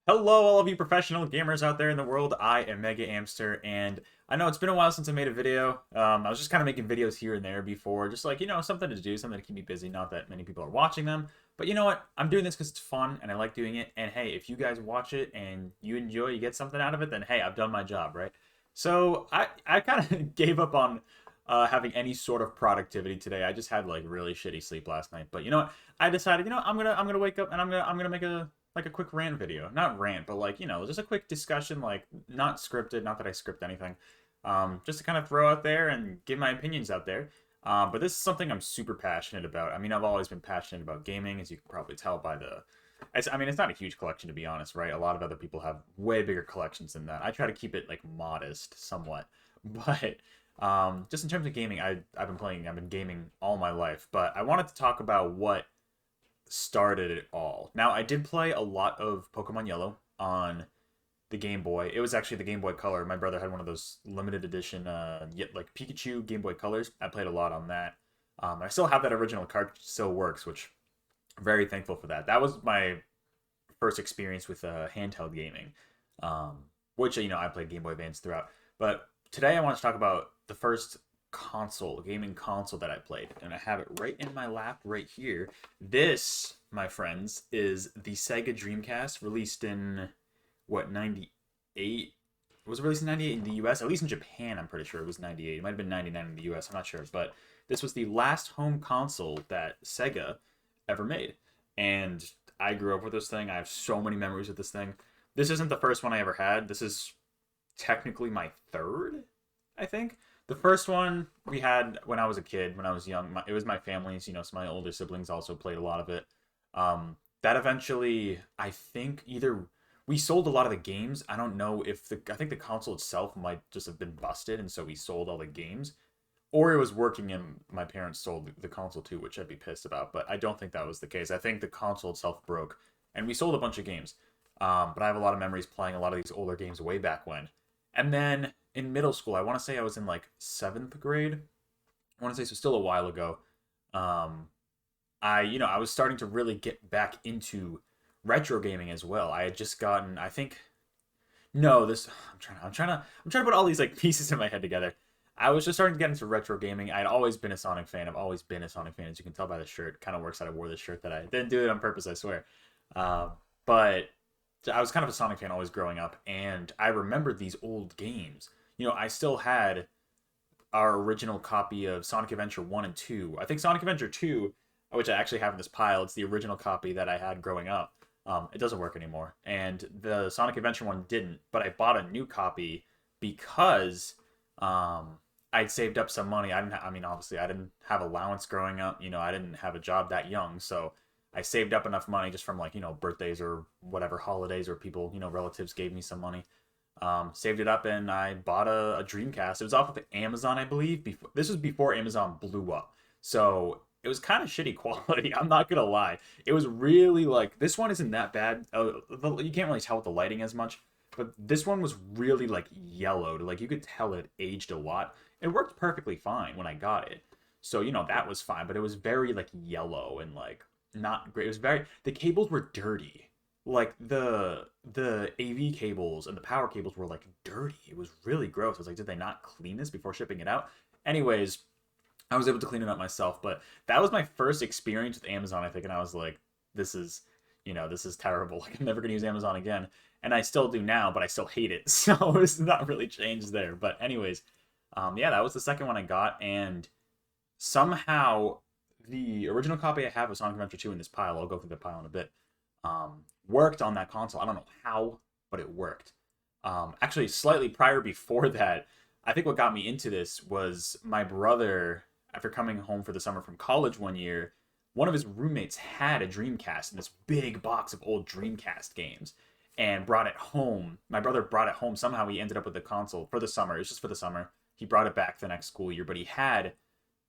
Hello, all of you professional gamers out there in the world. I am Mega Amster, and I know it's been a while since I made a video. I was just kind of making videos here and there before, just like, something to do, something to keep me busy. Not that many people are watching them, but you know what? I'm doing this because it's fun and I like doing it. And hey, if you guys watch it and you enjoy, you get something out of it, then hey, I've done my job, right? So I kind of gave up on having any sort of productivity today. I just had like really shitty sleep last night. But you know what? I decided, I'm gonna wake up and I'm gonna make a quick rant video. Not rant, but like, just a quick discussion, like not scripted, not that I script anything. Just to kind of throw out there and give my opinions out there. But this is something I'm super passionate about. I mean, I've always been passionate about gaming, as you can probably tell by it's not a huge collection, to be honest, right? A lot of other people have way bigger collections than that. I try to keep it like modest somewhat. But just in terms of gaming, I've been gaming all my life. But I wanted to talk about what started it all. Now, I did play a lot of Pokemon Yellow on the Game Boy. It was actually the Game Boy Color. My brother had one of those limited edition, yet like Pikachu Game Boy Colors. I played a lot on that. I still have that original cartridge; still works, which I'm very thankful for that. That was my first experience with handheld gaming, um, which I played Game Boy Advance throughout. But today I want to talk about the first gaming console that I played, and I have it right in my lap right here. This, my friends, is the Sega Dreamcast, released in what 98. It was released in 98 in the US, at least in Japan. I'm pretty sure it was 98. It might have been 99 in the US. I'm not sure, but this was the last home console that Sega ever made, and I grew up with this thing. I have so many memories of this thing. This isn't the first one I ever had. This is technically my third, I think. The first one we had when I was a kid, when I was young. It was my family's. So my older siblings also played a lot of it. That eventually, I think either we sold a lot of the games. I don't know if I think the console itself might just have been busted, and so we sold all the games, or it was working and my parents sold the console too, which I'd be pissed about. But I don't think that was the case. I think the console itself broke, and we sold a bunch of games. But I have a lot of memories playing a lot of these older games way back when. And then in middle school, I want to say I was in like seventh grade. I want to say so, still a while ago. Um, I was starting to really get back into retro gaming as well. I had just gotten, I think, no, this I'm trying to put all these like pieces in my head together. I was just starting to get into retro gaming. I'd always been a Sonic fan. I've always been a Sonic fan, as you can tell by the shirt. Kind of works out. I wore this shirt that I didn't do it on purpose, I swear. Uh, but I was kind of a Sonic fan always growing up, and I remembered these old games. I still had our original copy of Sonic Adventure 1 and 2. I think Sonic Adventure 2, which I actually have in this pile, it's the original copy that I had growing up. It doesn't work anymore. And the Sonic Adventure one didn't, but I bought a new copy because I'd saved up some money. I mean, obviously, I didn't have allowance growing up. I didn't have a job that young. So I saved up enough money just from like, birthdays or whatever holidays or people, relatives gave me some money. Saved it up and I bought a Dreamcast. It was off of Amazon, I believe. This was before Amazon blew up, so it was kind of shitty quality. I'm not gonna lie. It was really like this one isn't that bad. You can't really tell with the lighting as much, but this one was really like yellowed. Like you could tell it aged a lot. It worked perfectly fine when I got it, so that was fine. But it was very like yellow and like not great. It was the cables were dirty, like the AV cables and the power cables were like dirty. It was really gross. I was like, did they not clean this before shipping it out? Anyways, I was able to clean it up myself, but that was my first experience with Amazon, I think, and I was like, this is, this is terrible. Like, I'm never gonna use Amazon again, and I still do now, but I still hate it. So it's not really changed there. But anyways, yeah, that was the second one I got, and somehow the original copy I have of Sonic Adventure 2 in this pile, I'll go through the pile in a bit, worked on that console. I don't know how, but it worked. Actually, slightly prior before that, I think what got me into this was my brother, after coming home for the summer from college one year, one of his roommates had a Dreamcast in this big box of old Dreamcast games and brought it home. My brother brought it home. Somehow he ended up with the console for the summer. It was just for the summer. He brought it back the next school year, but he had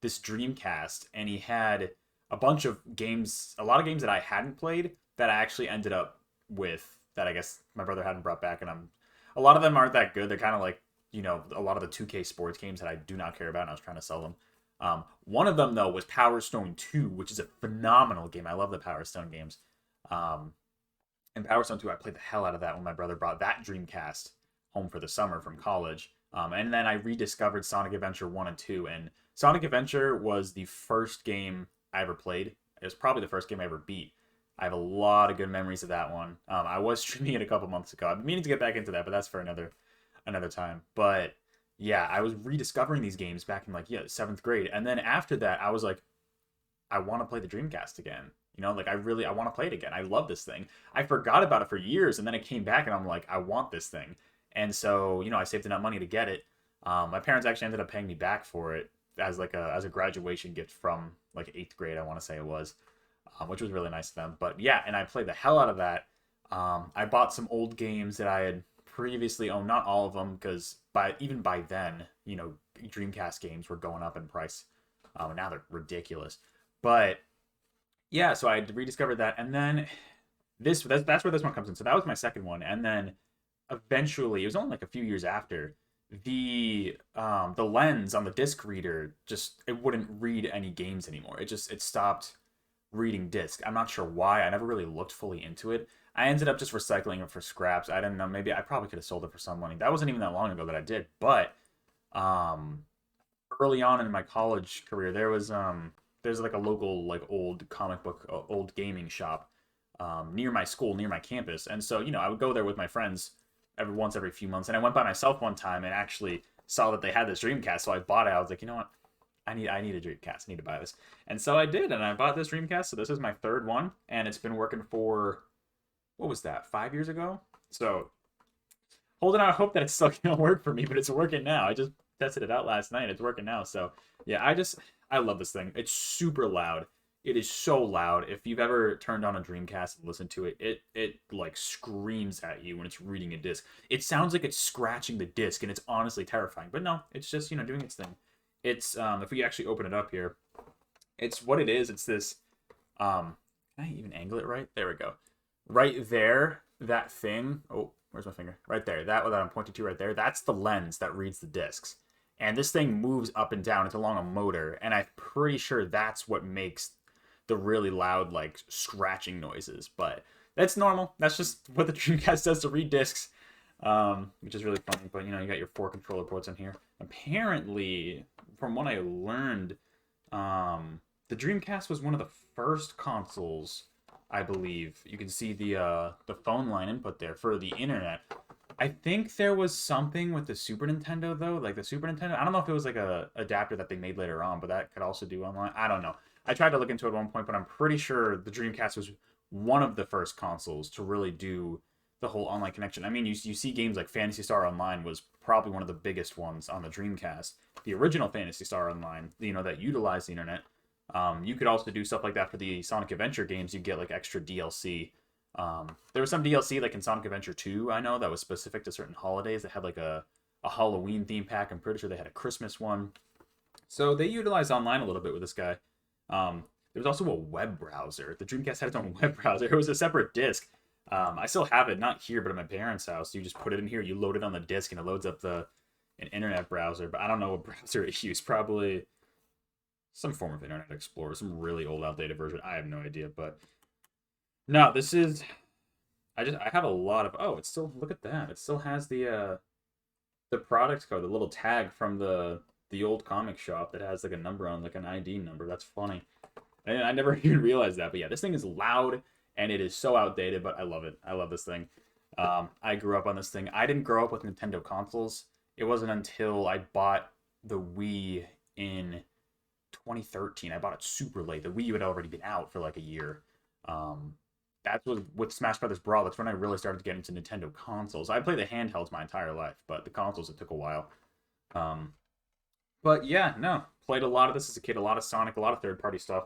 this Dreamcast and he had a bunch of games, a lot of games that I hadn't played that I actually ended up with that I guess my brother hadn't brought back, and a lot of them aren't that good. They're kind of like a lot of the 2K sports games that I do not care about, and I was trying to sell them. One of them though was Power Stone 2, which is a phenomenal game. I love the Power Stone games. Um, And Power Stone 2, I played the hell out of that when my brother brought that Dreamcast home for the summer from college. And then I rediscovered Sonic Adventure 1 and 2. And Sonic Adventure was the first game I ever played. It was probably the first game I ever beat. I have a lot of good memories of that one. I was streaming it a couple months ago. I've been meaning to get back into that, but that's for another time. But yeah, I was rediscovering these games back in like, yeah, 7th grade. And then after that, I was like, I want to play the Dreamcast again. You know, like I want to play it again. I love this thing. I forgot about it for years, and then it came back, and I'm like, I want this thing. And so, I saved enough money to get it. My parents actually ended up paying me back for it as like a graduation gift from like 8th grade, I want to say it was, which was really nice of them. But yeah, and I played the hell out of that. I bought some old games that I had previously owned, not all of them, because even by then, Dreamcast games were going up in price. And now they're ridiculous. But yeah, so I rediscovered that, and then that's where this one comes in. So that was my second one, and then eventually, it was only like a few years after, the lens on the disc reader it wouldn't read any games anymore. It stopped reading disc. I'm not sure why. I never really looked fully into it. I ended up just recycling it for scraps. I don't know. Maybe I probably could have sold it for some money. That wasn't even that long ago that I did. But early on in my college career, there's like a local like old comic book, old gaming shop near my school, near my campus, and so I would go there with my friends every few months. And I went by myself one time and actually saw that they had this Dreamcast, so I bought it. I was like, you know what? I need a Dreamcast. I need to buy this. And so I did, and I bought this Dreamcast. So this is my third one, and it's been working for, what was that, 5 years ago? So holding out hope that it's still gonna work for me, but it's working now. I just tested it out last night. It's working now. So yeah, I love this thing. It's super loud. It is so loud. If you've ever turned on a Dreamcast and listened to it, it like screams at you when it's reading a disc. It sounds like it's scratching the disc, and it's honestly terrifying. But no, it's just doing its thing. It's if we actually open it up here, it's what it is. It's this. Can I even angle it right? There we go. Right there, that thing. Oh, where's my finger? Right there. That I'm pointing to right there. That's the lens that reads the discs. And this thing moves up and down. It's along a motor, and I'm pretty sure that's what makes the really loud, like, scratching noises. But that's normal. That's just what the Dreamcast does to read discs, which is really funny. But, you got your 4 controller ports in here. Apparently, from what I learned, the Dreamcast was one of the first consoles, I believe. You can see the phone line input there for the internet. I think there was something with the Super Nintendo, though. Like the Super Nintendo, I don't know if it was like a adapter that they made later on, but that could also do online. I don't know. I tried to look into it at one point, but I'm pretty sure the Dreamcast was one of the first consoles to really do the whole online connection. I mean, you see games like Phantasy Star Online was probably one of the biggest ones on the Dreamcast. The original Phantasy Star Online, that utilized the internet. You could also do stuff like that for the Sonic Adventure games. You get like extra DLC. There was some DLC like in Sonic Adventure 2, I know, that was specific to certain holidays. They had like a Halloween theme pack. I'm pretty sure they had a Christmas one. So they utilized online a little bit with this guy. There was also a web browser. The Dreamcast had its own web browser. It was a separate disc. I still have it, not here, but at my parents' house. You just put it in here, you load it on the disc, and it loads up an internet browser. But I don't know what browser it used. Probably some form of Internet Explorer, some really old, outdated version. I have no idea, but no, this is. I have a lot of. Oh, it's still. Look at that. It still has the product code, the little tag from the old comic shop that has like a number on, like an ID number. That's funny. And I never even realized that. But yeah, this thing is loud and it is so outdated, but I love it. I love this thing. I grew up on this thing. I didn't grow up with Nintendo consoles. It wasn't until I bought the Wii in 2013. I bought it super late. The Wii U had already been out for like a year. That was with Smash Brothers Brawl. That's when I really started to get into Nintendo consoles. I played the handhelds my entire life, but the consoles, it took a while. But yeah, no. Played a lot of this as a kid. A lot of Sonic, a lot of third-party stuff.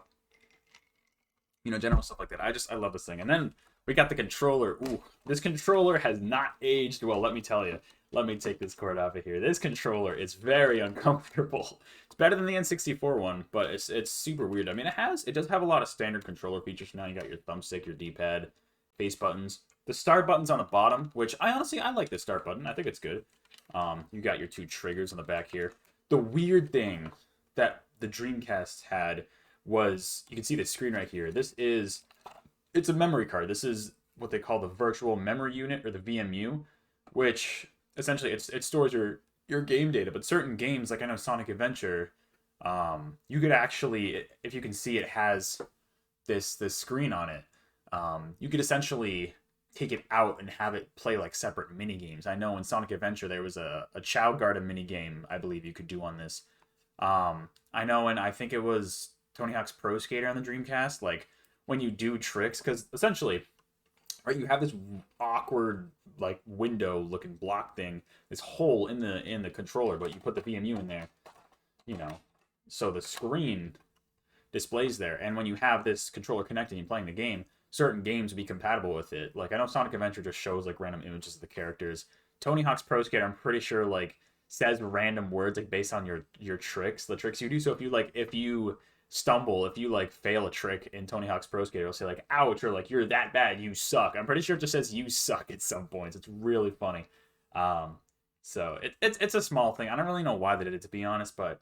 General stuff like that. I love this thing. And then we got the controller. Ooh, this controller has not aged well, let me tell you. Let me take this cord off of here. This controller is very uncomfortable. It's better than the N64 one, but it's super weird. I mean, it does have a lot of standard controller features now. You got your thumbstick, your D-pad, face buttons. The start button's on the bottom, which I like the start button. I think it's good. You got your 2 triggers on the back here. The weird thing that the Dreamcast had was, you can see the screen right here. It's a memory card. This is what they call the virtual memory unit, or the VMU, which essentially it stores your game data. But certain games, like I know Sonic Adventure, you could actually, if you can see, it has this screen on it. You could essentially take it out and have it play like separate mini games. I know in Sonic Adventure there was a Chow Garden mini game I believe you could do on this. I know, and I think it was Tony Hawk's Pro Skater on the Dreamcast. Like when you do tricks, because essentially, right, you have this awkward like window looking block thing, this hole in the controller, but you put the VMU in there, you know, so the screen displays there. And when you have this controller connected and you're playing the game, certain games will be compatible with it. Like I know Sonic Adventure just shows like random images of the characters. Tony Hawk's Pro Skater, I'm pretty sure like says random words like based on your tricks, the tricks you do. So if you stumble, if you like fail a trick in Tony Hawk's Pro Skater, it'll say like ouch, or like you're that bad, you suck. I'm pretty sure it just says you suck at some points. It's really funny. So it's a small thing. I don't really know why they did it, to be honest, but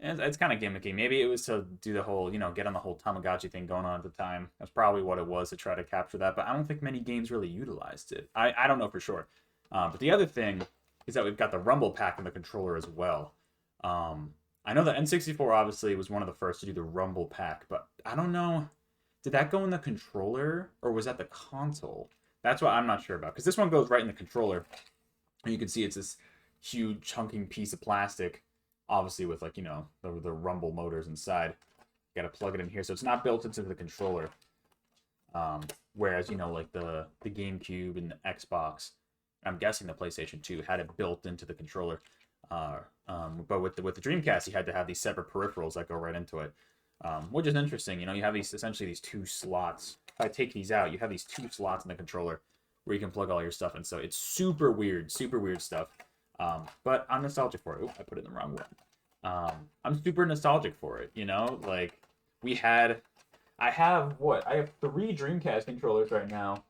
it's kind of gimmicky. Maybe it was to do the whole, get on the whole Tamagotchi thing going on at the time. That's probably what it was, to try to capture that. But I don't think many games really utilized it. I don't know for sure. But the other thing is that we've got the Rumble Pack in the controller as well. I know the N64 obviously was one of the first to do the Rumble Pack, but I don't know. Did that go in the controller or was that the console? That's what I'm not sure about, because this one goes right in the controller. And you can see it's this huge chunking piece of plastic, obviously with like, the rumble motors inside. You gotta plug it in here. So it's not built into the controller. Whereas, like the GameCube and the Xbox, I'm guessing the PlayStation 2 had it built into the controller. But with the Dreamcast, you had to have these separate peripherals that go right into it, which is interesting. You have essentially these two slots. If I take these out, you have these two slots in the controller where you can plug all your stuff in. So it's super weird stuff. But I'm nostalgic for it. Oop, I put it in the wrong one. I'm super nostalgic for it. Like I have 3 Dreamcast controllers right now.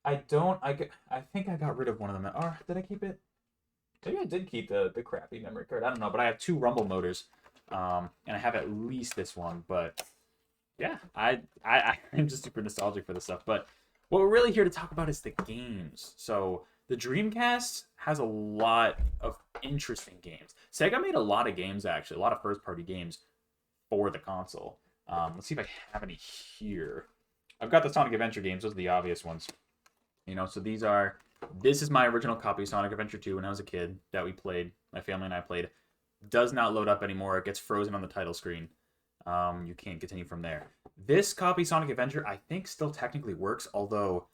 I think I got rid of one of them. Or did I keep it? Maybe I did keep the crappy memory card. I don't know, but I have 2 rumble motors, and I have at least this one. But yeah, I'm just super nostalgic for this stuff. But what we're really here to talk about is the games. So the Dreamcast has a lot of interesting games. Sega made a lot of games, actually, a lot of first-party games for the console. Let's see if I have any here. I've got the Sonic Adventure games. Those are the obvious ones. So this is my original copy of Sonic Adventure 2 when I was a kid that we played. My family and I played. Does not load up anymore. It gets frozen on the title screen. You can't continue from there. This copy, Sonic Adventure, I think still technically works, although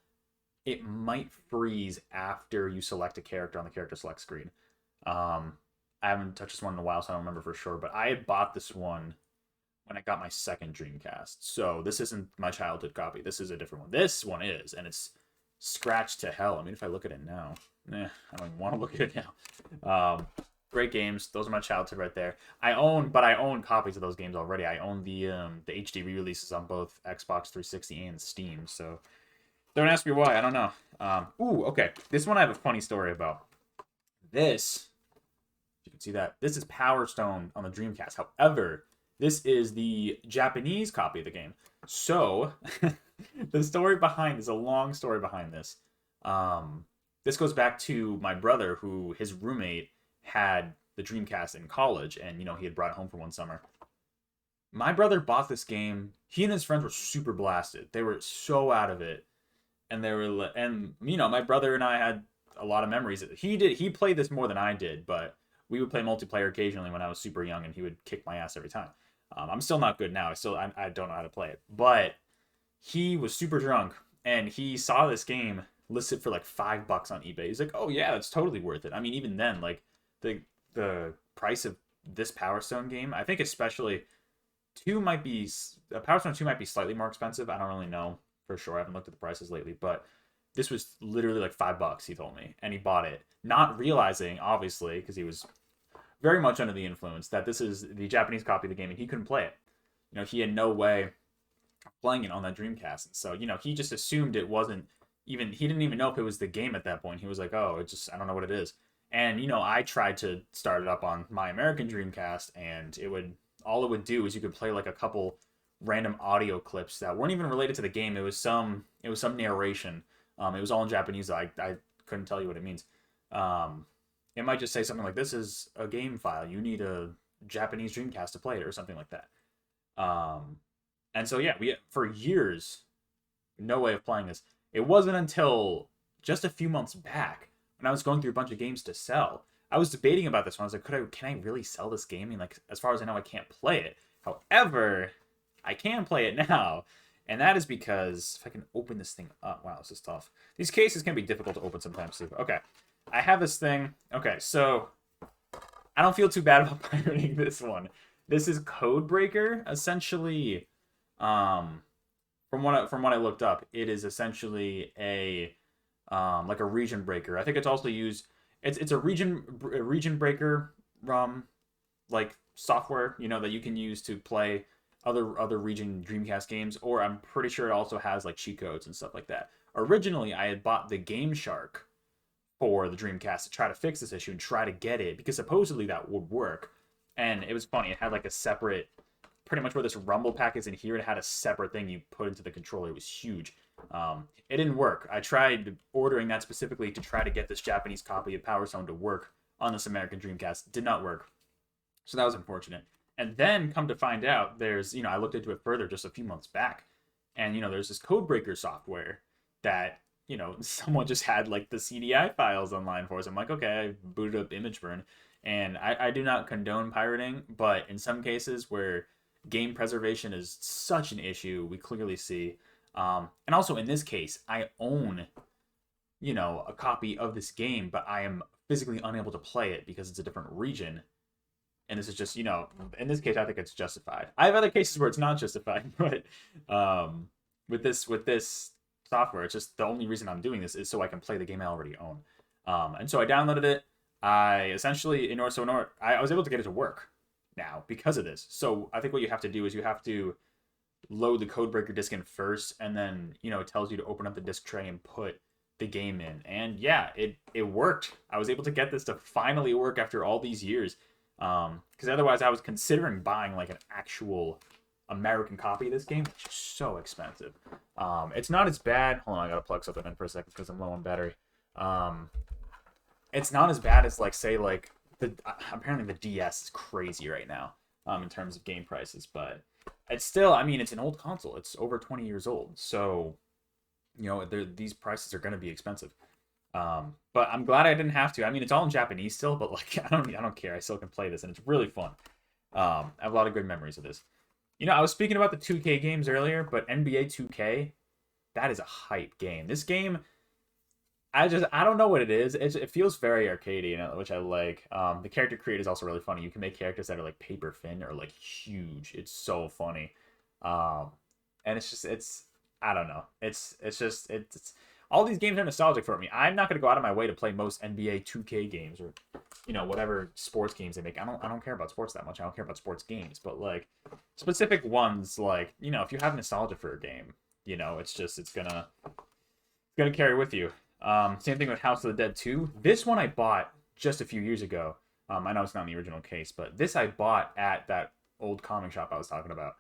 it might freeze after you select a character on the character select screen. I haven't touched this one in a while, so I don't remember for sure, but I had bought this one when I got my second Dreamcast. So this isn't my childhood copy. This is a different one. This one is, and it's scratched to hell. I mean, if I look at it now, I don't even want to look at it now. Great games. Those are my childhood right there. I own copies of those games already. I own the HD re-releases on both Xbox 360 and Steam. So don't ask me why. I don't know. Okay. This one I have a funny story about. This, if you can see that, this is Power Stone on the Dreamcast. However, this is the Japanese copy of the game. So the story behind this, a long story behind this. This goes back to my brother, who his roommate had the Dreamcast in college, and he had brought it home for one summer. My brother bought this game. He and his friends were super blasted. They were so out of it, and my brother and I had a lot of memories. He played this more than I did, but we would play multiplayer occasionally when I was super young, and he would kick my ass every time. I'm still not good now. I don't know how to play it, but he was super drunk, and he saw this game listed for like $5 on eBay. He's like, "Oh yeah, it's totally worth it." I mean, even then, like the price of this Power Stone game, I think especially Power Stone 2 might be slightly more expensive. I don't really know for sure. I haven't looked at the prices lately, but this was literally like $5. He told me, and he bought it, not realizing, obviously, because he was very much under the influence, that this is the Japanese copy of the game, and he couldn't play it. He had no way of playing it on that Dreamcast, and so he just assumed it wasn't even. He didn't even know if it was the game at that point. He was like, "Oh, I don't know what it is." And I tried to start it up on my American Dreamcast, and all it would do is you could play like a couple random audio clips that weren't even related to the game. It was some narration. It was all in Japanese. I couldn't tell you what it means. Um, it might just say something like, "This is a game file. You need a Japanese Dreamcast to play it," or something like that. Um, and so yeah, we for years, no way of playing this. It wasn't until just a few months back when I was going through a bunch of games to sell. I was debating about this one. I was like, can I really sell this game? I mean, like, as far as I know, I can't play it. However, I can play it now. And that is because if I can open this thing up. Wow, this is tough. These cases can be difficult to open sometimes too. Okay. I have this thing. Okay, so I don't feel too bad about pirating this one. This is Codebreaker. Essentially, um, from what I looked up, it is essentially a like a region breaker. I think it's also used. It's a region breaker like software, that you can use to play other region Dreamcast games, or I'm pretty sure it also has like cheat codes and stuff like that. Originally, I had bought the Game Shark for the Dreamcast to try to fix this issue and try to get it because supposedly that would work. And it was funny. It had like a separate, pretty much where this rumble pack is in here, it had a separate thing you put into the controller. It was huge. It didn't work. I tried ordering that specifically to try to get this Japanese copy of Power Stone to work on this American Dreamcast. Did not work. So that was unfortunate. And then come to find out, I looked into it further just a few months back. And, there's this Codebreaker software that, someone just had like the CDI files online for us. I'm like, okay, I booted up ImageBurn. And I do not condone pirating, but in some cases where game preservation is such an issue, we clearly see. And also in this case, I own, a copy of this game, but I am physically unable to play it because it's a different region. And this is just, in this case, I think it's justified. I have other cases where it's not justified, but with this software, it's just the only reason I'm doing this is so I can play the game I already own. And so I downloaded it. I essentially, I was able to get it to work now because of this. So I think what you have to do is you have to load the Codebreaker disk in first, and then it tells you to open up the disk tray and put the game in. And yeah, it worked. I was able to get this to finally work after all these years. Because otherwise I was considering buying like an actual American copy of this game, which is so expensive. It's not as bad. Hold on, I gotta plug something in for a second because I'm low on battery. It's not as bad as apparently the DS is crazy right now in terms of game prices, but it's still, it's an old console. It's over 20 years old, so these prices are gonna be expensive. But I'm glad I didn't have to. It's all in Japanese still, but like I don't care. I still can play this, and it's really fun. I have a lot of good memories of this. I was speaking about the 2K games earlier, but NBA 2K, that is a hype game. This game, I don't know what it is. It feels very arcadey, which I like. The character create is also really funny. You can make characters that are like paper thin or like huge. It's so funny. And it's I don't know. It's all these games are nostalgic for me. I'm not gonna go out of my way to play most NBA 2K games or whatever sports games they make. I don't care about sports that much. I don't care about sports games, but like specific ones, like if you have nostalgia for a game, it's gonna carry with you. Same thing with House of the Dead 2. This one I bought just a few years ago. I know it's not in the original case, but this I bought at that old comic shop I was talking about.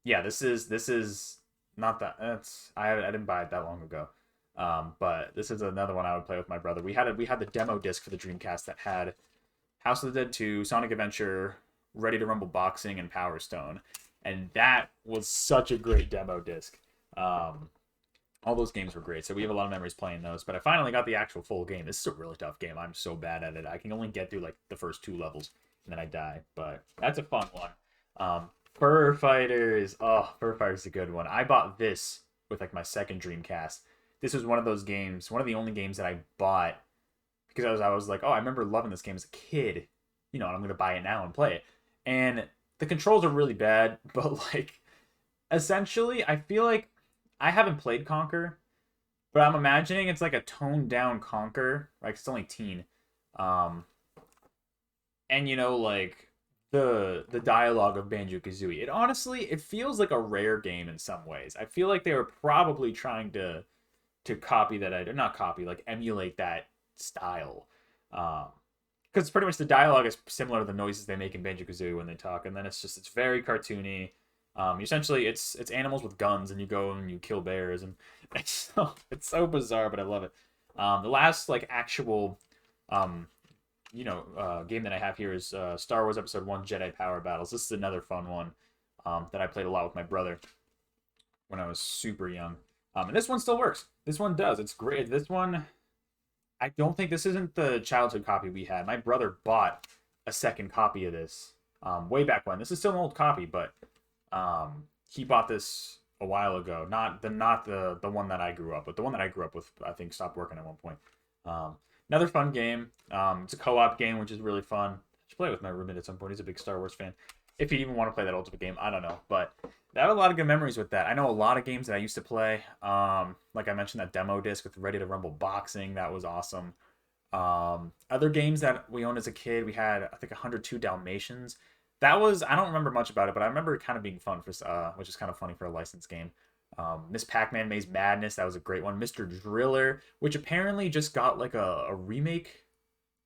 Yeah, this is not that. I didn't buy it that long ago. But this is another one I would play with my brother. We had the demo disc for the Dreamcast that had House of the Dead 2, Sonic Adventure, Ready to Rumble Boxing, and Power Stone, and that was such a great demo disc. All those games were great, so we have a lot of memories playing those. But I finally got the actual full game. This is a really tough game. I'm so bad at it. I can only get through like the first 2 levels, and then I die. But that's a fun one. Fur Fighters. Oh, Fur Fighters is a good one. I bought this with like my second Dreamcast. This was one of those games, one of the only games that I bought because I was like, oh, I remember loving this game as a kid. And I'm gonna buy it now and play it. And the controls are really bad, but like essentially, I feel like I haven't played Conquer, but I'm imagining it's like a toned down Conquer. Like it's only teen. And like the dialogue of Banjo-Kazooie. It feels like a rare game in some ways. I feel like they were probably trying to copy that, not copy, like emulate that style. Because pretty much the dialogue is similar to the noises they make in Banjo-Kazooie when they talk, and then it's very cartoony. Essentially, it's animals with guns, and you go and you kill bears, and it's so bizarre, but I love it. The last like actual um, game that I have here is Star Wars Episode 1 Jedi Power Battles. This is another fun one that I played a lot with my brother when I was super young. And this one still works. This one does. It's great. This one, I don't think this isn't the childhood copy we had. My brother bought a second copy of this way back when. This is still an old copy, but he bought this a while ago. Not the one that I grew up with. The one that I grew up with, I think, stopped working at one point. Another fun game. It's a co-op game, which is really fun. I should play it with my roommate at some point. He's a big Star Wars fan. If he'd even want to play that ultimate game, I don't know. But I have a lot of good memories with that. I know a lot of games that I used to play. Like I mentioned, that demo disc with Ready to Rumble Boxing. That was awesome. Other games that we owned as a kid, we had, I think, 102 Dalmatians. That was, I don't remember much about it, but I remember it kind of being fun for, which is kind of funny for a licensed game. Miss Pac-Man Maze Madness, that was a great one. Mr. Driller, which apparently just got like a remake,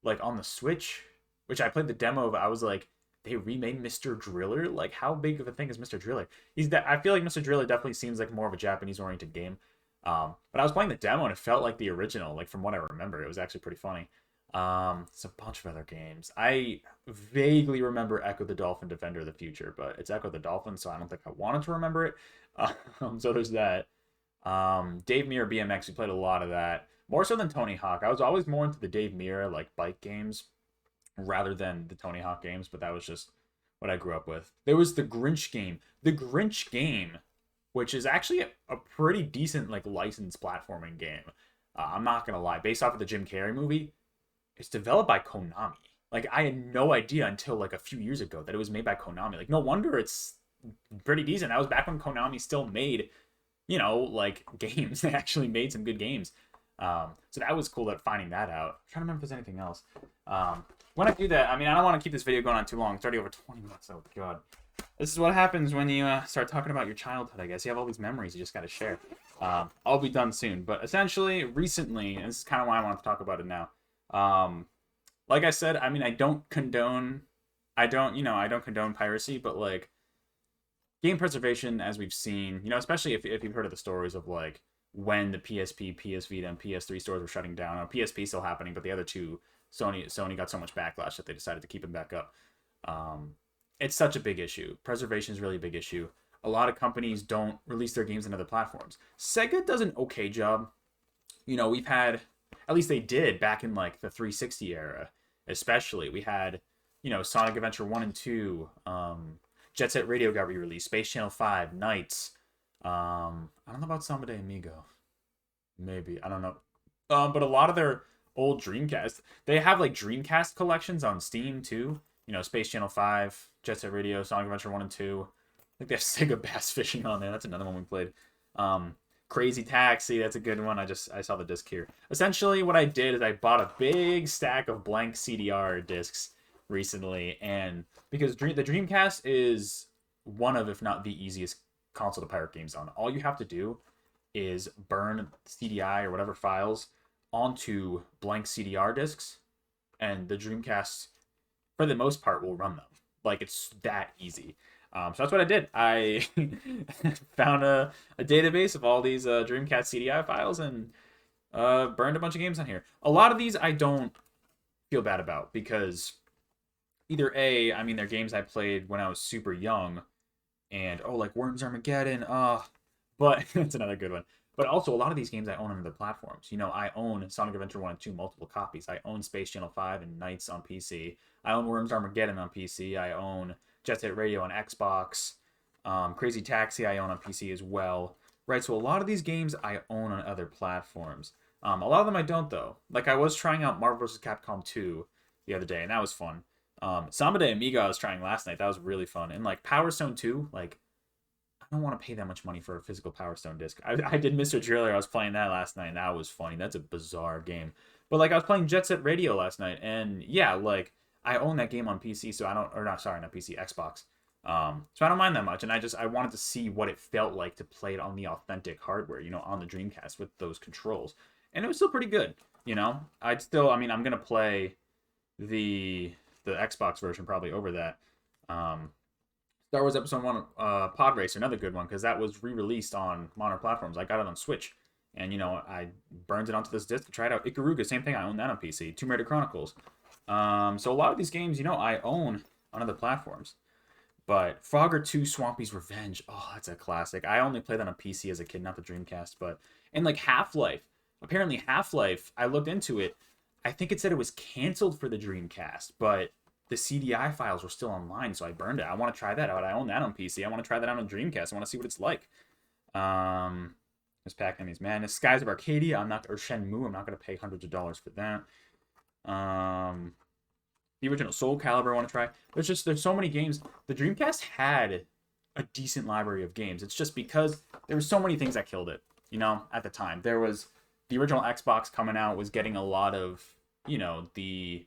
like on the Switch, which I played the demo of. I was like, they remade Mr. Driller? Like, how big of a thing is Mr. Driller? I feel like Mr. Driller definitely seems like more of a Japanese-oriented game. But I was playing the demo and it felt like the original, like from what I remember. It was actually pretty funny. It's a bunch of other games. I vaguely remember Echo the Dolphin Defender of the Future, but it's Echo the Dolphin, so I don't think I wanted to remember it. So there's that. Dave Muir Bmx, we played a lot of that. More so than Tony Hawk. I was always more into the Dave Muir, like, bike games rather than the Tony Hawk games, but that was just what I grew up with. There was the Grinch game. The Grinch game, which is actually a pretty decent, like, licensed platforming game. I'm not gonna lie. Based off of the Jim Carrey movie, it's developed by Konami. Like, I had no idea until, like, a few years ago that it was made by Konami. Like, no wonder it's pretty decent. That was back when Konami still made, like, games. They actually made some good games. So that was cool, finding that out. I'm trying to remember if there's anything else. When I do that, I mean, I don't want to keep this video going on too long. It's already over 20 minutes. Oh, God. This is what happens when you start talking about your childhood, I guess. You have all these memories you just got to share. I'll be done soon. But essentially, recently, and this is kind of why I want to talk about it now. Like I said, I mean, I don't condone piracy, but, like, game preservation, as we've seen, especially if you've heard of the stories of, like, when the PSP, PS Vita, and PS3 stores were shutting down. PSP still happening, but the other two, Sony got so much backlash that they decided to keep them back up. It's such a big issue. Preservation is really a big issue. A lot of companies don't release their games on other platforms. Sega does an okay job. We've had, at least they did back in, like, the 360 era, especially. We had, Sonic Adventure 1 and 2, Jet Set Radio got re-released, Space Channel 5, Knights. I don't know about Samba de Amigo. Maybe. I don't know. But a lot of their old Dreamcast, they have, like, Dreamcast collections on Steam, too. Space Channel 5, Jet Set Radio, Sonic Adventure 1 and 2. I think they have Sega Bass Fishing on there. That's another one we played. Crazy Taxi, that's a good one. I saw the disc here. Essentially, what I did is I bought a big stack of blank CDR discs recently, and because the Dreamcast is one of, if not the easiest console to pirate games on. All you have to do is burn CDI or whatever files onto blank CDR discs, and the Dreamcast, for the most part, will run them. Like, it's that easy. So that's what I did. I found a database of all these Dreamcast CDI files and burned a bunch of games on here. A lot of these I don't feel bad about because either A, I mean, they're games I played when I was super young, and, like Worms Armageddon, but it's another good one. But also, a lot of these games I own on other platforms. I own Sonic Adventure 1 and 2 multiple copies. I own Space Channel 5 and Knights on PC. I own Worms Armageddon on PC. I own Jet Set Radio on Xbox. Crazy Taxi I own on PC as well. Right, so a lot of these games I own on other platforms. A lot of them I don't, though. Like, I was trying out Marvel vs. Capcom 2 the other day, and that was fun. Samba de Amigo I was trying last night. That was really fun. And, like, Power Stone 2, like, I don't want to pay that much money for a physical Power Stone disc. I did Mr. Driller. I was playing that last night, and that was funny. That's a bizarre game. But, like, I was playing Jet Set Radio last night, and, yeah, like, I own that game on PC, so I don't, or not, sorry, not PC, Xbox. So I don't mind that much, and I wanted to see what it felt like to play it on the authentic hardware, on the Dreamcast with those controls. And it was still pretty good, I'm going to play the Xbox version probably over that. Star Wars Episode 1 Pod Racer, another good one, because that was re-released on modern platforms. I got it on Switch, and, I burned it onto this disc to try it out. Ikaruga, same thing, I own that on PC. Tomb Raider Chronicles. So a lot of these games, I own on other platforms. But Frogger 2 Swampy's Revenge, oh, that's a classic. I only played that on PC as a kid, not the Dreamcast. And like Half-Life. Apparently Half-Life, I looked into it. I think it said it was canceled for the Dreamcast, but the CDI files were still online, so I burned it. I want to try that out. I own that on PC. I want to try that out on Dreamcast. I want to see what it's like. This Pac-Man is Madness. Skies of Arcadia, or Shenmue, I'm not going to pay hundreds of dollars for that. The original Soul Calibur I want to try. There's so many games. The Dreamcast had a decent library of games. It's just because there were so many things that killed it, at the time. There was the original Xbox coming out was getting a lot of, the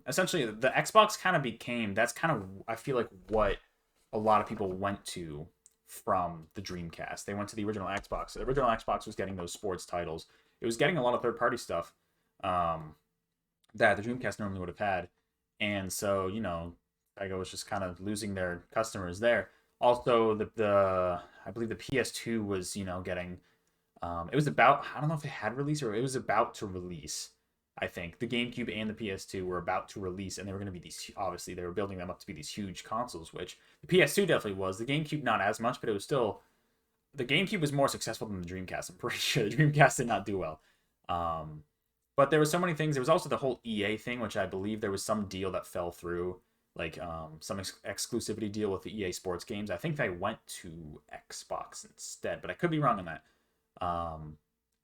essentially the Xbox kind of became, that's kind of, I feel like, what a lot of people went to from the Dreamcast. They went to the original Xbox. The original Xbox was getting those sports titles. It was getting a lot of third-party stuff that the Dreamcast normally would have had. And so, Sega was just kind of losing their customers there. Also, the I believe the PS2 was, getting, it was about, I don't know if it had released or it was about to release. I think the GameCube and the PS2 were about to release, and they were going to be these, obviously, they were building them up to be these huge consoles, which the PS2 definitely was. The GameCube, not as much, but it was still, the GameCube was more successful than the Dreamcast. I'm pretty sure the Dreamcast did not do well. But there were so many things. There was also the whole EA thing, which I believe there was some deal that fell through, like some exclusivity deal with the EA Sports games. I think they went to Xbox instead, but I could be wrong on that.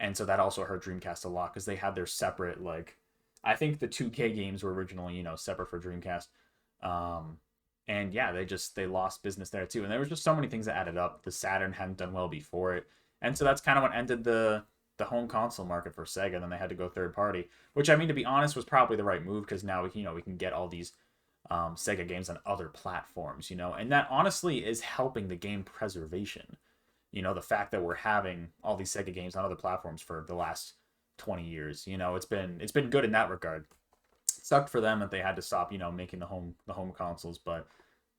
And so that also hurt Dreamcast a lot because they had their separate, like, I think the 2K games were originally, separate for Dreamcast. And yeah, they lost business there too. And there was just so many things that added up. The Saturn hadn't done well before it. And so that's kind of what ended the home console market for Sega. Then they had to go third party, which, I mean, to be honest, was probably the right move because now we can get all these Sega games on other platforms, and that honestly is helping the game preservation. The fact that we're having all these Sega games on other platforms for the last 20 years, it's been good in that regard. It sucked for them that they had to stop, making the home consoles, but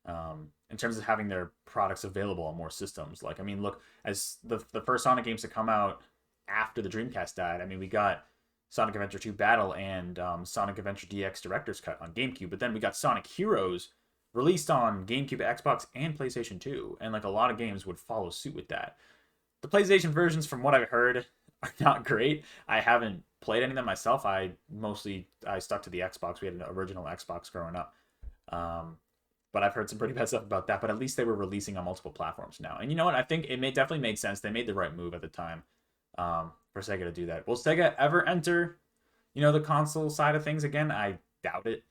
in terms of having their products available on more systems, like, I mean, look, as the first Sonic games to come out after the Dreamcast died, I mean, we got Sonic Adventure 2 Battle and Sonic Adventure DX Director's Cut on GameCube, but then we got Sonic Heroes released on GameCube, Xbox, and PlayStation 2, and like a lot of games would follow suit with that. The PlayStation versions, from what I've heard, are not great. I haven't played any of them myself. I stuck to the Xbox. We had an original Xbox growing up. But I've heard some pretty bad stuff about that. But at least they were releasing on multiple platforms now. And you know what? I think it definitely made sense. They made the right move at the time for Sega to do that. Will Sega ever enter, the console side of things again? I doubt it.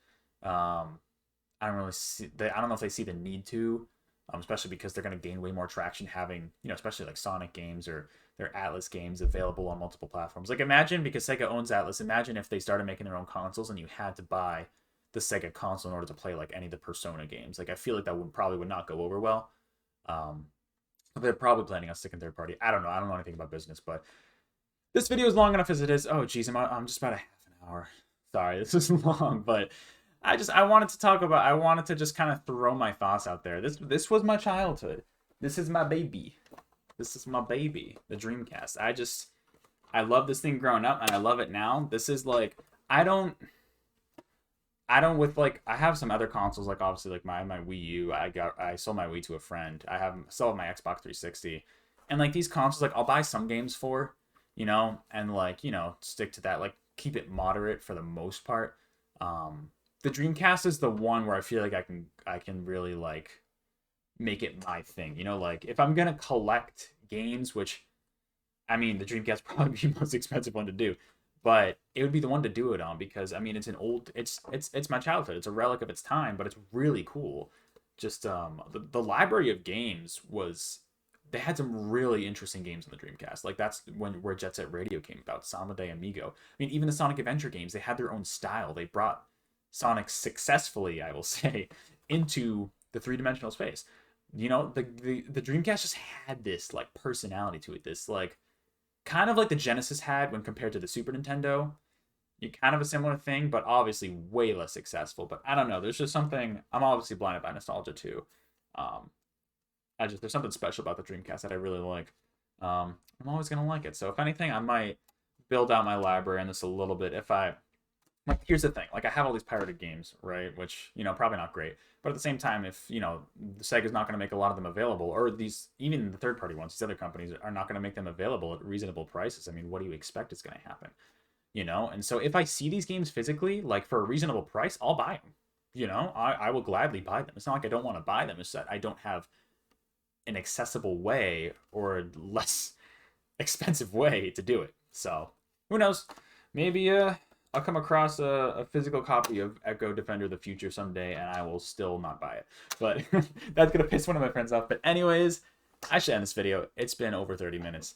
I don't really see. I don't know if they see the need to, especially because they're going to gain way more traction having, especially like Sonic games or their Atlas games available on multiple platforms. Like, imagine, because Sega owns Atlas, imagine if they started making their own consoles and you had to buy the Sega console in order to play like any of the Persona games. Like, I feel like that probably would not go over well. They're probably planning on sticking third party. I don't know. I don't know anything about business, but this video is long enough as it is. Oh, geez, I'm just about a half an hour. Sorry, this is long, but I wanted to just kind of throw my thoughts out there. This was my childhood. This is my baby. This is my baby, the Dreamcast. I love this thing growing up, and I love it now. This is like, I have some other consoles, like obviously like my Wii U. I sold my Wii to a friend. Still have my Xbox 360. And like these consoles, like I'll buy some games for, and like, stick to that, like keep it moderate for the most part. The Dreamcast is the one where I feel like I can really like make it my thing. Like if I'm gonna collect games, which, I mean, the Dreamcast probably be the most expensive one to do, but it would be the one to do it on because, I mean, it's my childhood. It's a relic of its time, but it's really cool. Just the library of games they had some really interesting games on the Dreamcast. Like that's where Jet Set Radio came about, Samba de Amigo. I mean, even the Sonic Adventure games, they had their own style. They brought Sonic successfully, I will say, into the three-dimensional space. The Dreamcast just had this like personality to it. This like kind of like the Genesis had when compared to the Super Nintendo. Kind of a similar thing, but obviously way less successful. But I don't know. There's just something. I'm obviously blinded by nostalgia too. Um, there's something special about the Dreamcast that I really like. I'm always gonna like it. So if anything, I might build out my library on this a little bit. If I like, here's the thing, like I have all these pirated games, right? Which, you know, probably not great. But at the same time, if, you know, the Sega's not going to make a lot of them available, or these, even the third party ones, these other companies are not going to make them available at reasonable prices. I mean, what do you expect is going to happen? You know? And so if I see these games physically, like for a reasonable price, I'll buy them. You know, I will gladly buy them. It's not like I don't want to buy them. It's that I don't have an accessible way or a less expensive way to do it. So who knows? Maybe I'll come across a physical copy of Echo Defender of the Future someday, and I will still not buy it. But that's gonna piss one of my friends off. But anyways, I should end this video. It's been over 30 minutes.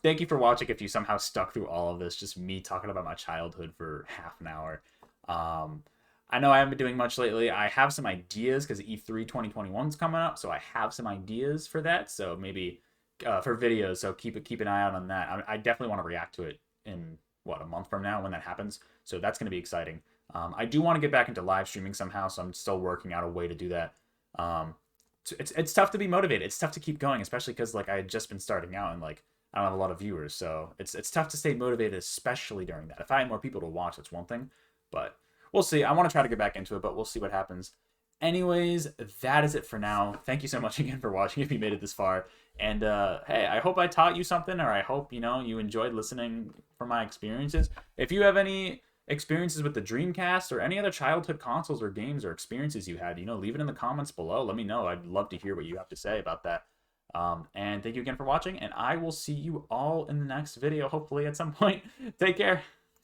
Thank you for watching. If you somehow stuck through all of this, just me talking about my childhood for half an hour. I know I haven't been doing much lately. I have some ideas because E3 2021 is coming up, so I have some ideas for that. So maybe for videos. So keep an eye out on that. I definitely want to react to it in what, a month from now when that happens. So that's going to be exciting. I do want to get back into live streaming somehow, so I'm still working out a way to do that. It's tough to be motivated. It's tough to keep going, especially because like I had just been starting out and like I don't have a lot of viewers, so it's tough to stay motivated, especially during that. If I had more people to watch, that's one thing, but we'll see. I want to try to get back into it, but we'll see what happens. Anyways, that is it for now. Thank you so much again for watching if you made it this far. And hey, I hope I taught you something, or I hope, you know, you enjoyed listening from my experiences. If you have any experiences with the Dreamcast or any other childhood consoles or games or experiences you had, you know, leave it in the comments below. Let me know. I'd love to hear what you have to say about that. And thank you again for watching, and I will see you all in the next video, hopefully at some point. Take care.